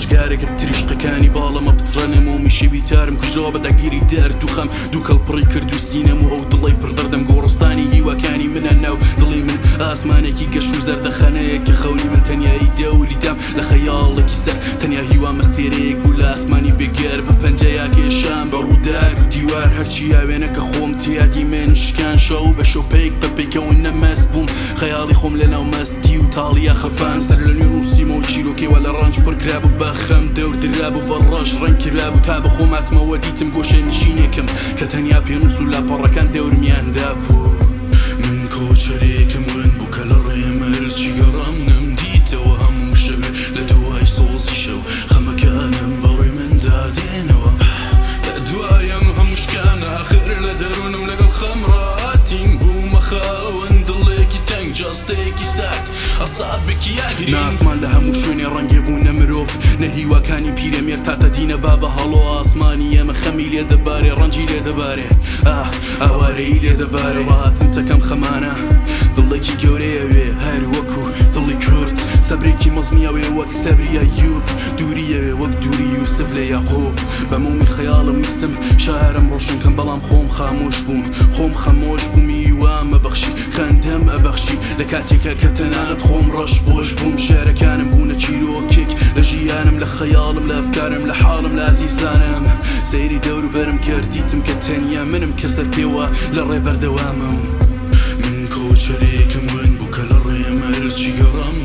ڕۆژگارێکە تریشقەکانی باڵەمە بترەنم و میشی بیتارم کوژەوە بەداگیری دەرد و خەم دوو کەڵپڕی کرد و سینەم و ئەو دڵی پردەردەم گۆڕستانی هیواکانی منە ناو دڵی من ئاسمانێکی گەش و زەردەخەنەیەکە خەونی من تەنیایی دەوریدام لە خەیاڵێکی سەر تەنیا هیوا مەستێرەیەک بوو لە ئاسمانی بێگەر بە پەنجەیا کێشام بە ڕوودار و دیوار هەرچی یاوێنەکە خۆم تیادی من شکان شەو بە شۆپێک بە پێکەون نەمەست بووم خەیاڵی خۆم لەناو مەستی و تاڵیا خەفان سەر لە نوێ و سیمە و چیرۆکێوە لە ڕەنج پڕکرابوو بە خەم دەوردرابوو بە ڕەش ڕەنگ کرابوو تا بە خۆماتمەوە دیتم گۆشە نشینێکم کە تەنیا پێنووس و لاپەڕەکان دەورمیاندا بوو من کۆچەرێکم ون بوو کە لە ڕێمەرزی گەڕام نەمدیتەوە هەموو شەوێ لە دوای سۆزی شەو خەمەکانم بەڕێ من دادێنەوە لە دوایم هەموو شکانە ئاخر لە دەروونم لەگەڵ خەمڕاتیم بوومە خاوەن دڵێکی تەنگ جاستەیەکی سارد ئەسابێکی یاگرین ناسمان لە هەموو شوێنێ ڕەنگێ بوو نە مرۆڤ نە هیواکانی پیرەمێر تاتە دینە با بە هەڵۆ ئاسمانی ئێمە خەمی لێ دەبارێ ڕەنجی لێ دەبارێ ئاوارەی لێ دەبارێ ڕاتنتەکەم خەمانە دڵێکی گەورەیەوێ هەر وەکو دڵی کورد سەبرێکی مەزمیاوێ وەک سەبری ئەیوب دووریەوێ وەک دووری یوسف لە یاقوب بە مومی خەیاڵم ویستم شارم ڕۆشنکەم بەڵام خۆم خامۆش بووم خۆم خەمۆش بوومی وامە بەخشی خەندەم ئەبەخشی لە کاتێکە کە تەنانەت خۆم ڕەش بۆش بووم شارەکانم بوونە چیرۆکێک لە ژیانم لە خەیاڵم لە ئەفکارم لە حاڵم لە ئازیزانم سەیری دەور و بەرم کردیتم کە تەنیا منم کە سەر پێوە لە ڕێبەردەوامم من کۆچەرێکم ون بوو کە لە ڕێمەرزی گەڕام